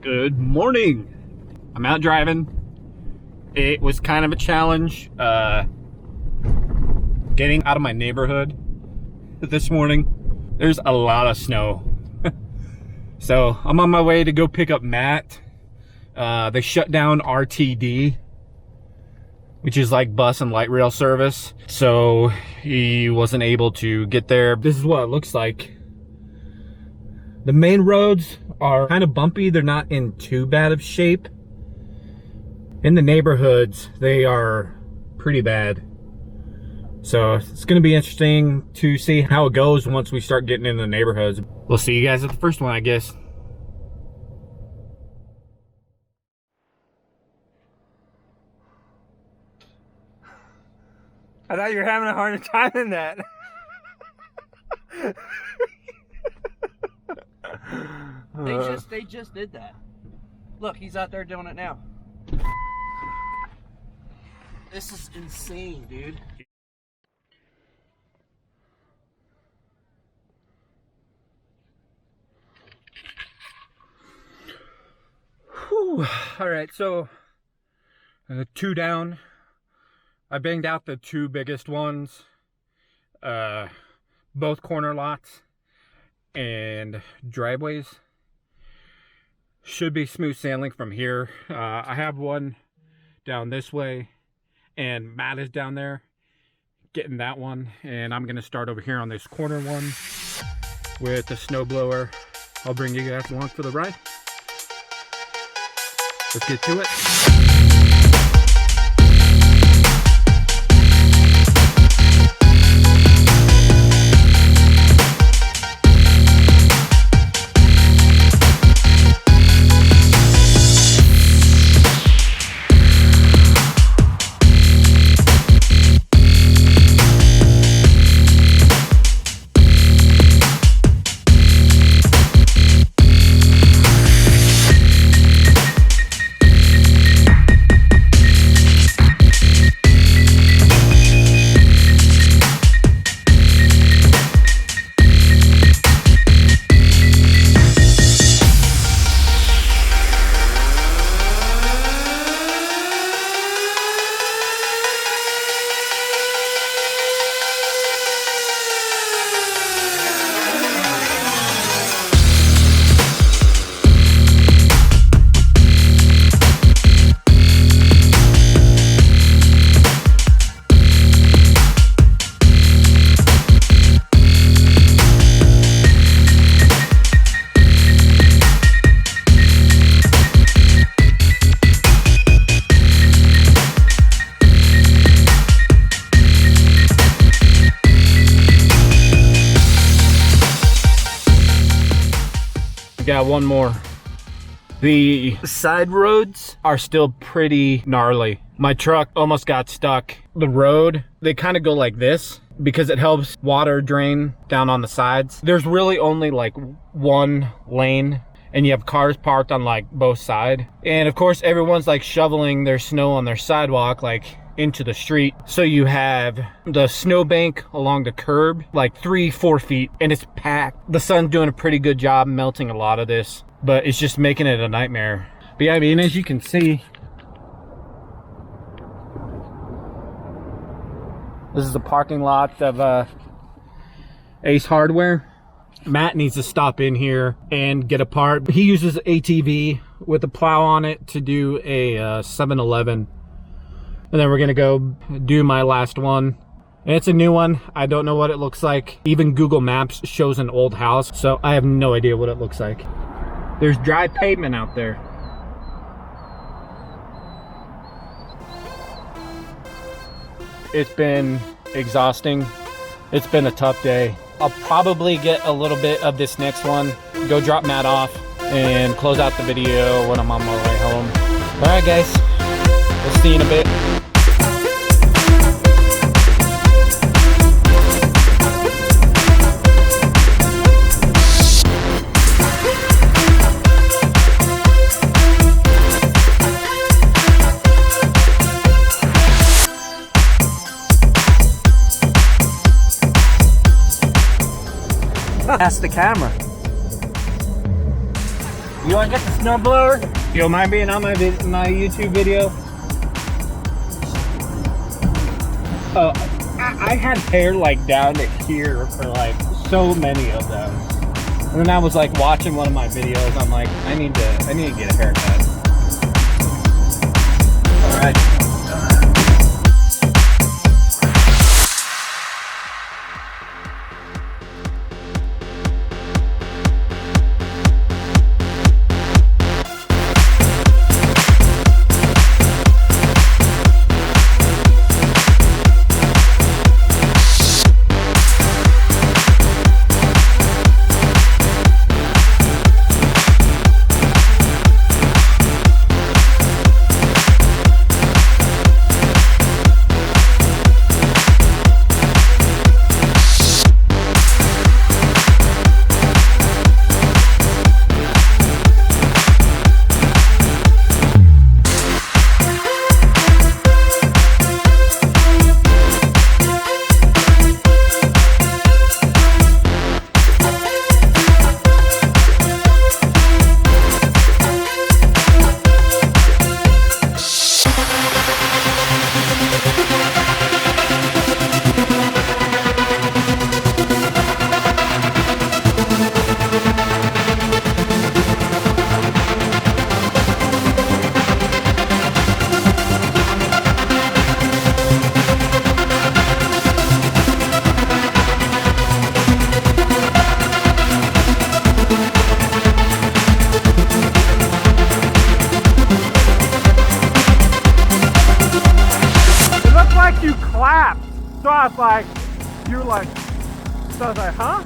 Good morning. I'm out driving. It was kind of a challenge getting out of my neighborhood this morning. There's a lot of snow. So I'm on my way to go pick up Matt. They shut down RTD, which is like bus and light rail service. So he wasn't able to get there. This is what it looks like. The main roads are kind of bumpy. They're not in too bad of shape. In the neighborhoods, they are pretty bad. So it's going to be interesting to see how it goes once we start getting in the neighborhoods. We'll see you guys at the first one, I guess. I thought you were having a harder time than that. They just did that. Look, he's out there doing it now. This is insane, dude. Whew. All right, so 2 down. I banged out the 2 biggest ones, both corner lots and driveways. Should be smooth sailing from here. I have one down this way, and Matt is down there getting that one, and I'm gonna start over here on this corner one with the snowblower. I'll bring you guys along for the ride. Let's get to it. Got one more. The side roads are still pretty gnarly. My truck almost got stuck. The road, they kind of go like this because it helps water drain down on the sides. There's really only like one lane, and you have cars parked on like both sides. And of course, everyone's like shoveling their snow on their sidewalk, like into the street. So you have the snowbank along the curb, like 3-4 feet, and it's packed. The sun's doing a pretty good job melting a lot of this, but it's just making it a nightmare. But yeah, I mean, as you can see, this is the parking lot of Ace Hardware. Matt needs to stop in here and get a part. He uses ATV with a plow on it to do a 7-Eleven. And then we're gonna go do my last one. And it's a new one. I don't know what it looks like. Even Google Maps shows an old house, so I have no idea what it looks like. There's dry pavement out there. It's been exhausting. It's been a tough day. I'll probably get a little bit of this next one, go drop Matt off, and close out the video when I'm on my way home. All right, guys. We'll see you in a bit. That's the camera. You want to get the snowblower? You don't mind being on my YouTube video? Oh, I had hair like down to here for like so many of them. And then I was like watching one of my videos. I'm like, I need to get a haircut. All right. You clapped. So I was like, you were like, so I was like, huh?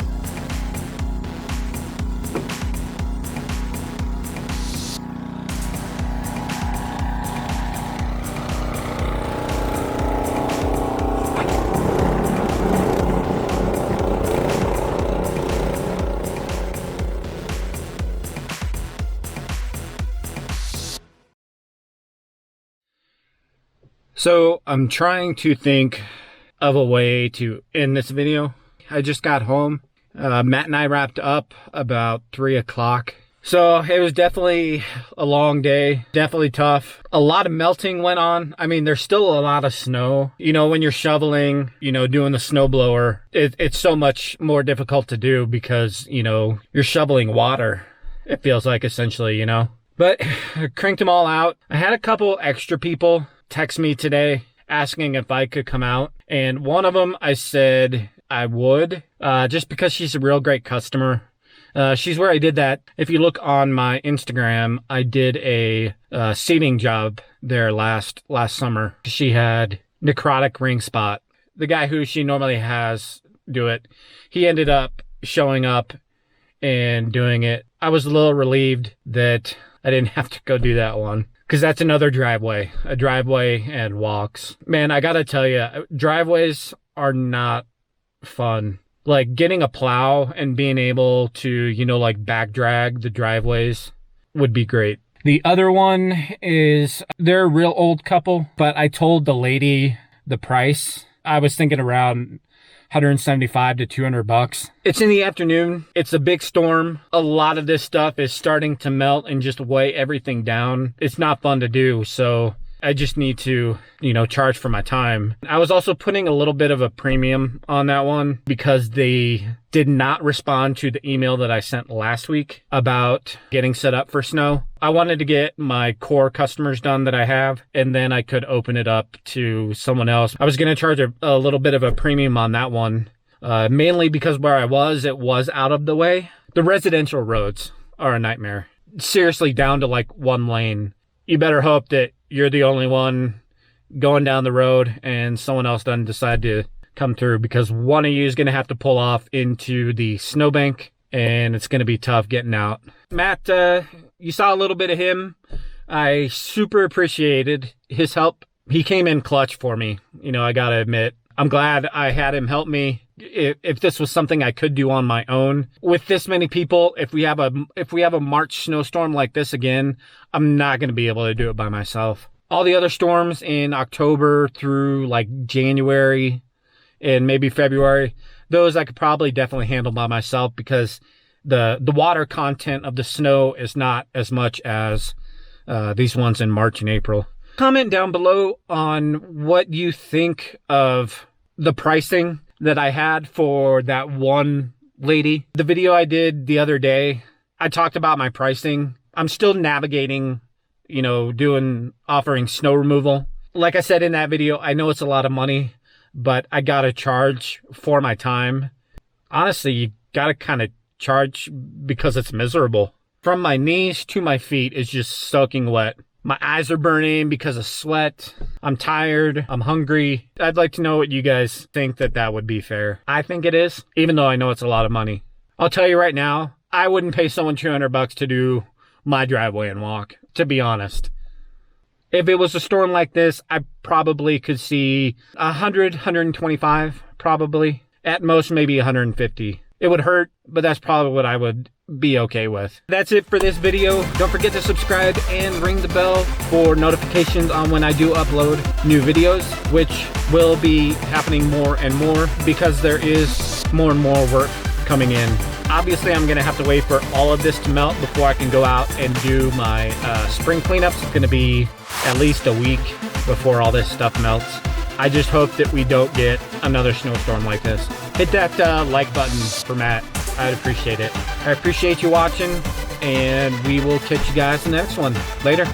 So I'm trying to think of a way to end this video. I just got home. Matt and I wrapped up about 3 o'clock. So it was definitely a long day, definitely tough. A lot of melting went on. I mean, there's still a lot of snow. You know, when you're shoveling, you know, doing the snowblower, it's so much more difficult to do because, you know, you're shoveling water. It feels like essentially, you know. But I cranked them all out. I had a couple extra people text me today asking if I could come out. And one of them, I said I would, just because she's a real great customer. She's where I did that. If you look on my Instagram, I did a seating job there last summer. She had necrotic ring spot. The guy who she normally has do it, he ended up showing up and doing it. I was a little relieved that I didn't have to go do that one. Because that's another driveway. A driveway and walks. Man, I gotta tell you, driveways are not fun. Like getting a plow and being able to, you know, like back drag the driveways would be great. The other one is, they're a real old couple, but I told the lady the price. I was thinking around $175 to $200. It's in the afternoon. It's a big storm. A lot of this stuff is starting to melt and just weigh everything down. It's not fun to do, so I just need to, you know, charge for my time. I was also putting a little bit of a premium on that one because they did not respond to the email that I sent last week about getting set up for snow. I wanted to get my core customers done that I have, and then I could open it up to someone else. I was going to charge a little bit of a premium on that one, mainly because where I was, it was out of the way. The residential roads are a nightmare. Seriously, down to like one lane. You better hope that you're the only one going down the road and someone else doesn't decide to come through, because one of you is going to have to pull off into the snowbank and it's going to be tough getting out. Matt, you saw a little bit of him. I super appreciated his help. He came in clutch for me. You know, I got to admit, I'm glad I had him help me. If this was something I could do on my own with this many people, if we have a March snowstorm like this again, I'm not going to be able to do it by myself. All the other storms in October through like January and maybe February, those I could probably definitely handle by myself, because the water content of the snow is not as much as these ones in March and April. Comment down below on what you think of the pricing that I had for that one lady. The video I did the other day, I talked about my pricing. I'm still navigating, you know, offering snow removal. Like I said in that video, I know it's a lot of money, but I gotta charge for my time. Honestly, you gotta kind of charge because it's miserable. From my knees to my feet is just soaking wet. My eyes are burning because of sweat. I'm tired. I'm hungry. I'd like to know what you guys think that would be fair. I think it is, even though I know it's a lot of money. I'll tell you right now, I wouldn't pay someone $200 to do my driveway and walk, to be honest. If it was a storm like this, I probably could see 100, 125, probably. At most, maybe 150. It would hurt, but that's probably what I would be okay with. That's it for this video. Don't forget to subscribe and ring the bell for notifications on when I do upload new videos, which will be happening more and more because there is more and more work coming in. Obviously, I'm gonna have to wait for all of this to melt before I can go out and do my spring cleanups. It's gonna be at least a week before all this stuff melts. I just hope that we don't get another snowstorm like this. Hit that like button for Matt. I'd appreciate it. I appreciate you watching, and we will catch you guys in the next one. Later.